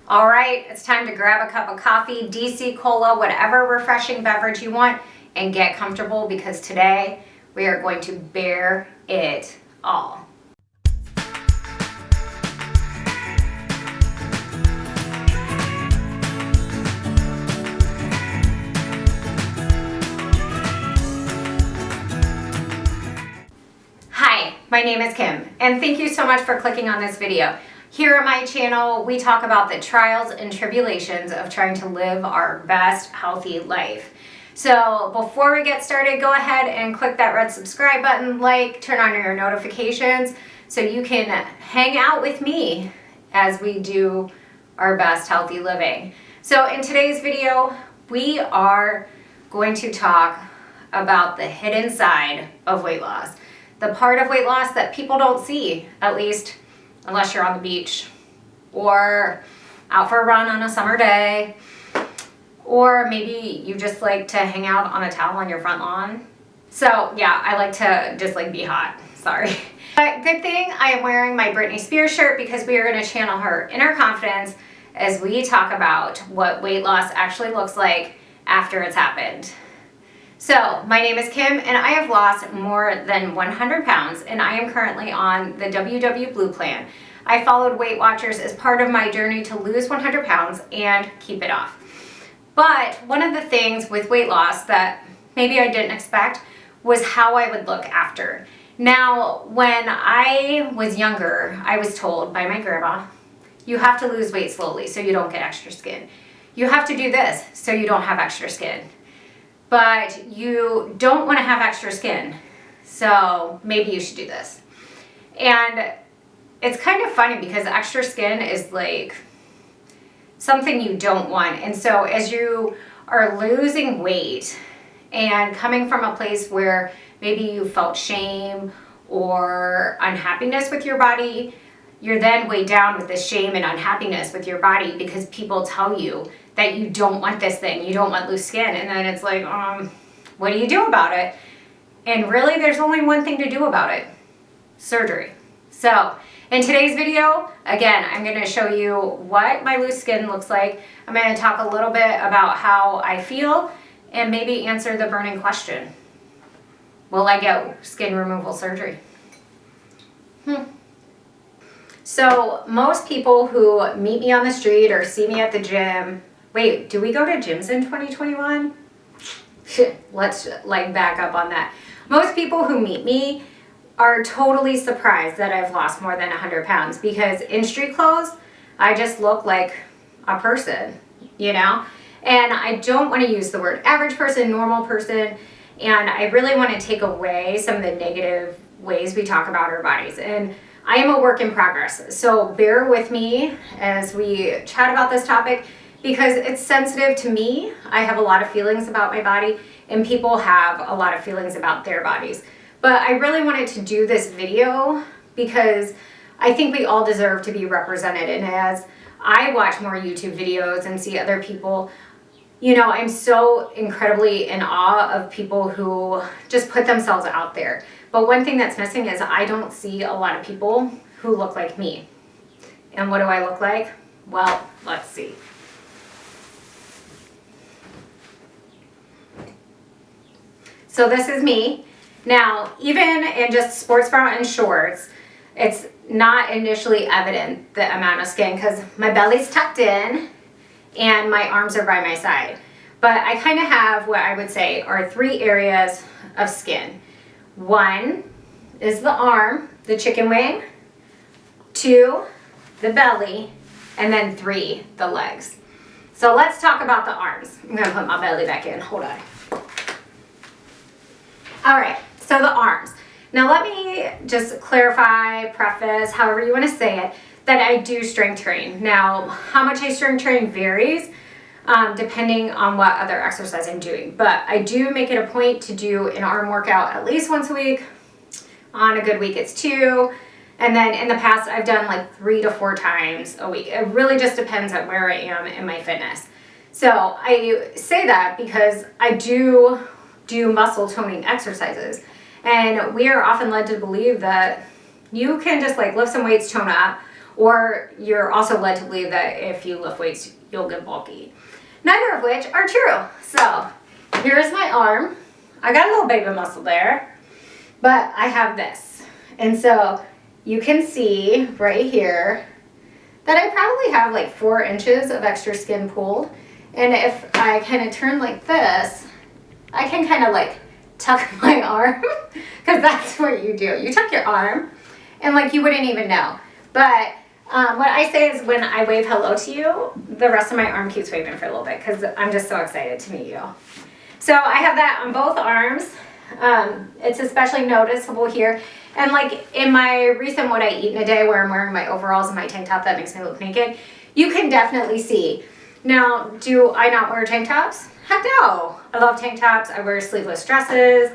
All right, it's time to grab a cup of coffee, DC Cola, whatever refreshing beverage you want, and get comfortable because today we are going to bear it all. Hi, my name is Kim, and thank you so much for clicking on this video. Here on my channel, we talk about the trials and tribulations of trying to live our best healthy life. So before we get started, go ahead and click that red subscribe button, turn on your notifications so you can hang out with me as we do our best healthy living. So in today's video, we are going to talk about the hidden side of weight loss. The part of weight loss that people don't see, at least unless you're on the beach or out for a run on a summer day, or maybe you just like to hang out on a towel on your front lawn. So yeah, I like to just be hot, sorry. But good thing I am wearing my Britney Spears shirt because we are gonna channel her inner confidence as we talk about what weight loss actually looks like after it's happened. So, my name is Kim and I have lost more than 100 pounds and I am currently on the WW Blue plan. I followed Weight Watchers as part of my journey to lose 100 pounds and keep it off. But one of the things with weight loss that maybe I didn't expect was how I would look after. Now, when I was younger, I was told by my grandma, you have to lose weight slowly so you don't get extra skin. You have to do this so you don't have extra skin. But you don't want to have extra skin, so maybe you should do this. And it's kind of funny because extra skin is like something you don't want. And so as you are losing weight and coming from a place where maybe you felt shame or unhappiness with your body, you're then weighed down with this shame and unhappiness with your body because people tell you that you don't want this thing, you don't want loose skin, and then it's like, what do you do about it? And really, there's only one thing to do about it: surgery. So, in today's video, again, I'm gonna show you what my loose skin looks like. I'm gonna talk a little bit about how I feel and maybe answer the burning question: will I get skin removal surgery? So most people who meet me on the street or see me at the gym, wait, do we go to gyms in 2021? Let's back up on that. Most people who meet me are totally surprised that I've lost more than 100 pounds because in street clothes, I just look like a person, you know? And I don't want to use the word average person, normal person, and I really want to take away some of the negative ways we talk about our bodies. And I am a work in progress, so bear with me as we chat about this topic because it's sensitive to me. I have a lot of feelings about my body and people have a lot of feelings about their bodies. But I really wanted to do this video because I think we all deserve to be represented. And as I watch more YouTube videos and see other people, you know, I'm so incredibly in awe of people who just put themselves out there. But one thing that's missing is I don't see a lot of people who look like me. And what do I look like? Well, let's see. So this is me. Now, even in just sports bra and shorts, it's not initially evident the amount of skin because my belly's tucked in and my arms are by my side. But I kind of have what I would say are 3 areas of skin. 1 is the arm, the chicken wing. 2, the belly. And then 3, the legs. So let's talk about the arms. I'm gonna put my belly back in, hold on. All right, so the arms. Now let me just clarify, preface, however you wanna say it, that I do strength train. Now, how much I strength train varies depending on what other exercise I'm doing. But I do make it a point to do an arm workout at least once a week. On a good week, it's 2. And then in the past, I've done 3 to 4 times a week. It really just depends on where I am in my fitness. So I say that because I do muscle toning exercises. And we are often led to believe that you can just lift some weights, tone up, or you're also led to believe that if you lift weights, you'll get bulky. Neither of which are true. So here's my arm. I got a little baby muscle there, but I have this. And so you can see right here that I probably have like 4 inches of extra skin pulled. And if I kind of turn like this, I can kind of like tuck my arm, because that's what you do. You tuck your arm and like you wouldn't even know. But what I say is when I wave hello to you, the rest of my arm keeps waving for a little bit because I'm just so excited to meet you. So I have that on both arms. It's especially noticeable here. And like in my recent What I Eat in a Day, where I'm wearing my overalls and my tank top that makes me look naked, you can definitely see. Now, do I not wear tank tops? Heck no. I love tank tops. I wear sleeveless dresses.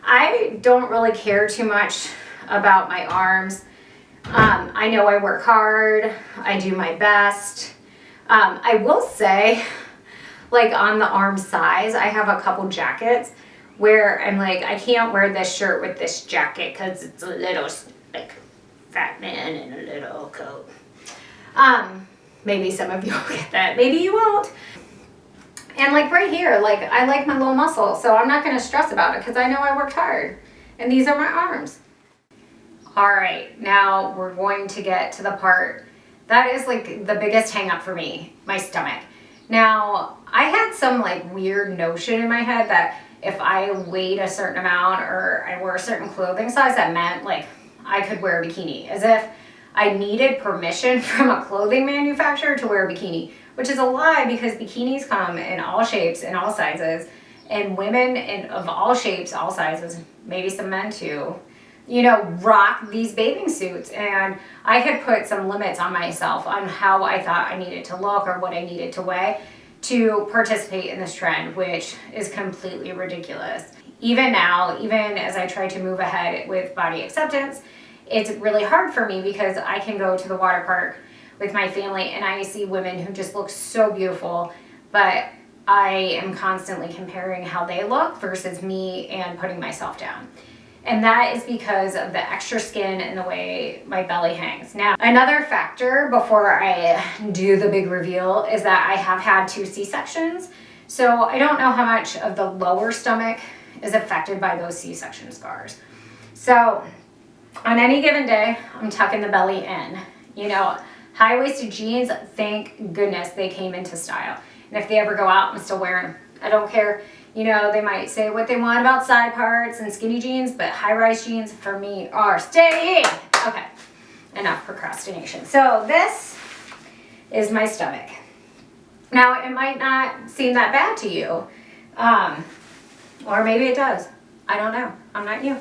I don't really care too much about my arms. I know I work hard. I do my best. I will say, like on the arm size, I have a couple jackets where I'm like, I can't wear this shirt with this jacket because it's a little like fat man in a little coat. Maybe some of you will get that. Maybe you won't. And like right here, like I like my little muscle, so I'm not going to stress about it because I know I worked hard. And these are my arms. All right, now we're going to get to the part that is like the biggest hang up for me, my stomach. Now, I had some like weird notion in my head that if I weighed a certain amount or I wore a certain clothing size, that meant like I could wear a bikini, as if I needed permission from a clothing manufacturer to wear a bikini, which is a lie because bikinis come in all shapes and all sizes, and women of all shapes, all sizes, maybe some men too, you know, rock these bathing suits. And I had put some limits on myself on how I thought I needed to look or what I needed to weigh to participate in this trend, which is completely ridiculous. Even now, even as I try to move ahead with body acceptance, it's really hard for me because I can go to the water park with my family and I see women who just look so beautiful, but I am constantly comparing how they look versus me and putting myself down. And that is because of the extra skin and the way my belly hangs. Now, another factor before I do the big reveal is that I have had 2 C-sections. So I don't know how much of the lower stomach is affected by those C-section scars. So on any given day, I'm tucking the belly in. You know, high-waisted jeans, thank goodness they came into style. And if they ever go out, I'm still wearing them. I don't care. You know, they might say what they want about side parts and skinny jeans, but high-rise jeans for me are staying. Okay, enough procrastination. So this is my stomach. Now, it might not seem that bad to you, or maybe it does. I don't know. I'm not you.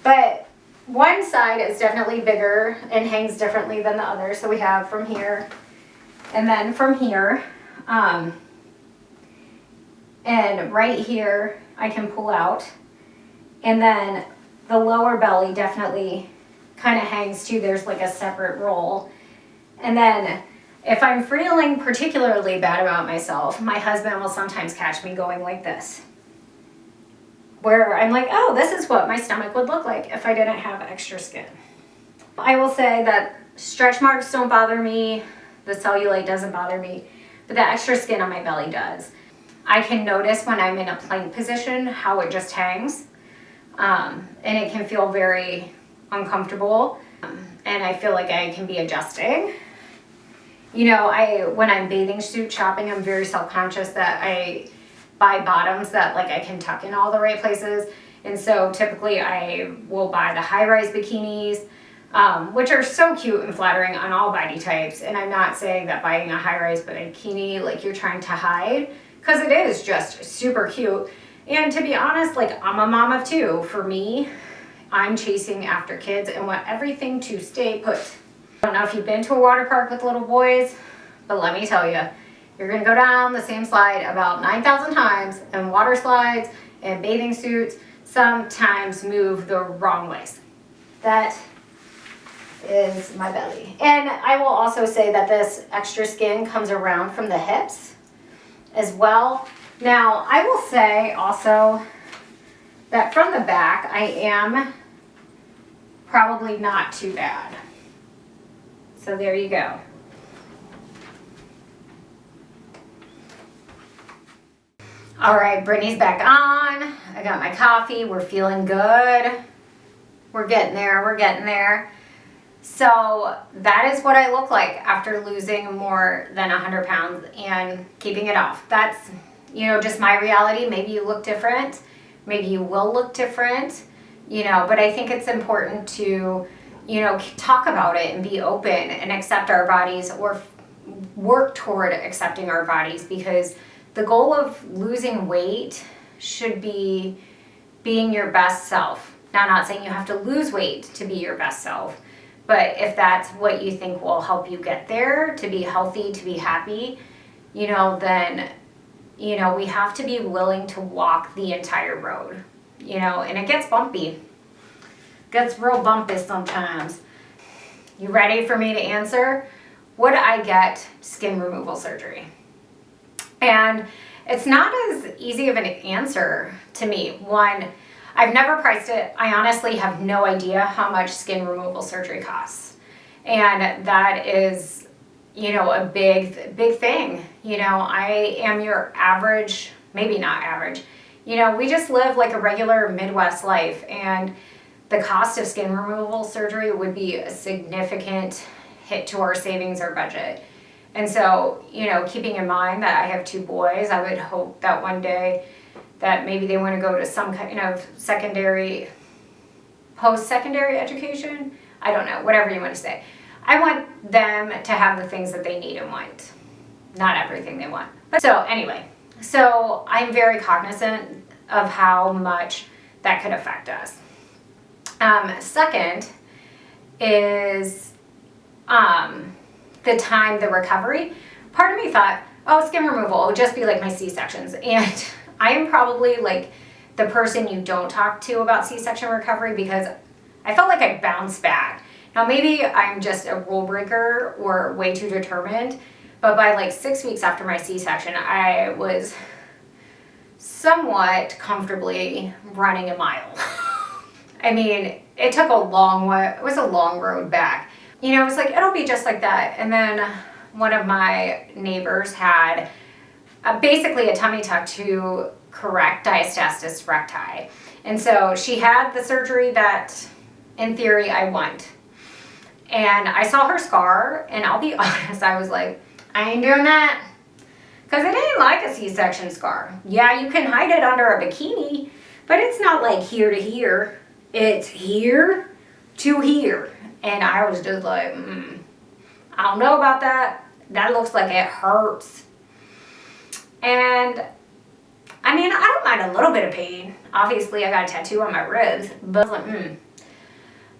But one side is definitely bigger and hangs differently than the other. So we have from here and then from here. And right here, I can pull out. And then the lower belly definitely kind of hangs too. There's like a separate roll. And then if I'm feeling particularly bad about myself, my husband will sometimes catch me going like this, where I'm like, oh, this is what my stomach would look like if I didn't have extra skin. I will say that stretch marks don't bother me. The cellulite doesn't bother me, but the extra skin on my belly does. I can notice when I'm in a plank position how it just hangs, and it can feel very uncomfortable, and I feel like I can be adjusting. You know, when I'm bathing suit shopping, I'm very self-conscious that I buy bottoms that like I can tuck in all the right places, and so typically I will buy the high-rise bikinis, which are so cute and flattering on all body types. And I'm not saying that buying a high-rise bikini like you're trying to hide, because it is just super cute. And to be honest, like I'm a mom of 2. For me, I'm chasing after kids and want everything to stay put. I don't know if you've been to a water park with little boys, but let me tell you, you're gonna go down the same slide about 9,000 times, and water slides and bathing suits sometimes move the wrong ways. That is my belly. And I will also say that this extra skin comes around from the hips as well. Now, I will say also that from the back, I am probably not too bad. So there you go. All right, Brittany's back on. I got my coffee. We're feeling good. We're getting there. We're getting there. So that is what I look like after losing more than 100 pounds and keeping it off. That's, you know, just my reality. Maybe you look different. Maybe you will look different, you know, but I think it's important to, you know, talk about it and be open and accept our bodies, or work toward accepting our bodies, because the goal of losing weight should be being your best self. Now, I'm not saying you have to lose weight to be your best self, but if that's what you think will help you get there, to be healthy, to be happy, you know, then, you know, we have to be willing to walk the entire road, you know, and it gets bumpy. Gets real bumpy sometimes. You ready for me to answer? Would I get skin removal surgery? And it's not as easy of an answer to me. One, I've never priced it. I honestly have no idea how much skin removal surgery costs. And that is, you know, a big thing. You know, I am your average, maybe not average, you know, we just live like a regular Midwest life, and the cost of skin removal surgery would be a significant hit to our savings or budget. And so, you know, keeping in mind that I have 2 boys, I would hope that one day that maybe they want to go to some kind of secondary, post-secondary education. I don't know, whatever you want to say. I want them to have the things that they need and want, not everything they want. But so anyway, so I'm very cognizant of how much that could affect us. Second is the recovery. Part of me thought, oh, skin removal would just be like my C-sections. And I am probably like the person you don't talk to about C-section recovery, because I felt like I bounced back. Now maybe I'm just a rule breaker or way too determined, but by like 6 weeks after my C-section, I was somewhat comfortably running a mile. I mean, it took a long way. It was a long road back. You know, it was like, it'll be just like that. And then one of my neighbors had basically a tummy tuck to correct diastasis recti. And so she had the surgery that, in theory, I want. And I saw her scar, and I'll be honest, I was like, I ain't doing that. Because it ain't like a C-section scar. Yeah, you can hide it under a bikini, but it's not like here to here. It's here to here. And I was just like, I don't know about that. That looks like it hurts. And I mean, I don't mind a little bit of pain. Obviously, I got a tattoo on my ribs, but I was like,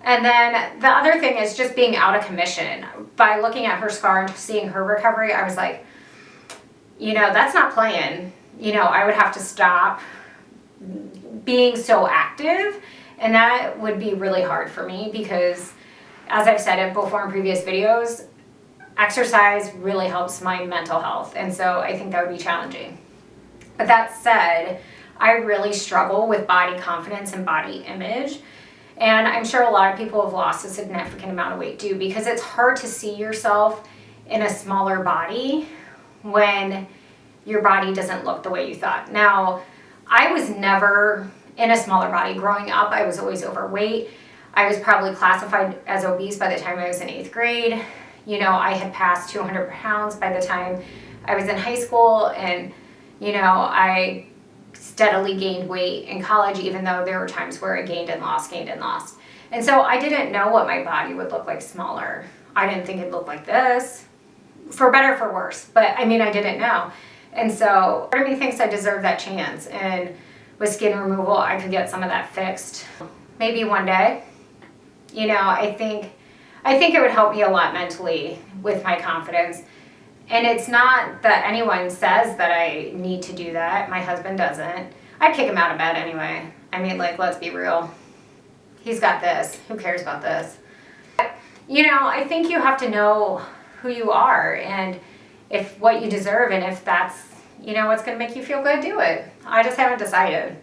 And then the other thing is just being out of commission. By looking at her scar and seeing her recovery, I was like, you know, that's not playing. You know, I would have to stop being so active, and that would be really hard for me because, as I've said it before in previous videos, exercise really helps my mental health, and so I think that would be challenging. But that said, I really struggle with body confidence and body image, and I'm sure a lot of people have lost a significant amount of weight too, because it's hard to see yourself in a smaller body when your body doesn't look the way you thought. Now, I was never in a smaller body. Growing up, I was always overweight. I was probably classified as obese by the time I was in 8th grade. You know, I had passed 200 pounds by the time I was in high school, and, you know, I steadily gained weight in college, even though there were times where I gained and lost. And so I didn't know what my body would look like smaller. I didn't think it'd look like this, for better or for worse, but I mean, I didn't know. And so part of me thinks I deserve that chance, and with skin removal, I could get some of that fixed. Maybe one day. You know, I think it would help me a lot mentally with my confidence. And it's not that anyone says that I need to do that. My husband doesn't. I'd kick him out of bed anyway. I mean, like, let's be real. He's got this. Who cares about this? You know, I think you have to know who you are and if what you deserve, and if that's, you know, what's going to make you feel good, do it. I just haven't decided.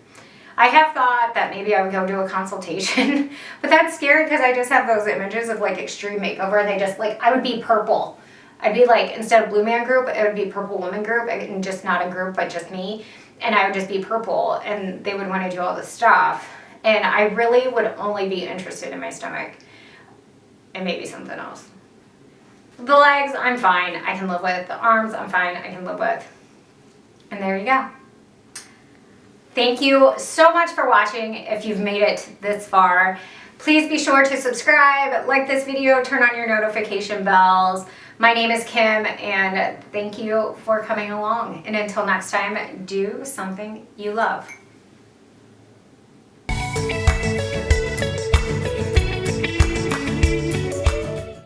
I have thought that maybe I would go do a consultation, but that's scary because I just have those images of like extreme makeover and they just like, I would be purple. I'd be like, instead of Blue Man Group, it would be Purple Woman Group, and just not a group, but just me. And I would just be purple and they would want to do all this stuff. And I really would only be interested in my stomach and maybe something else. The legs, I'm fine. I can live with. The arms, I'm fine. I can live with. And there you go. Thank you so much for watching. If you've made it this far, please be sure to subscribe, like this video, turn on your notification bells. My name is Kim, and thank you for coming along. And until next time, do something you love.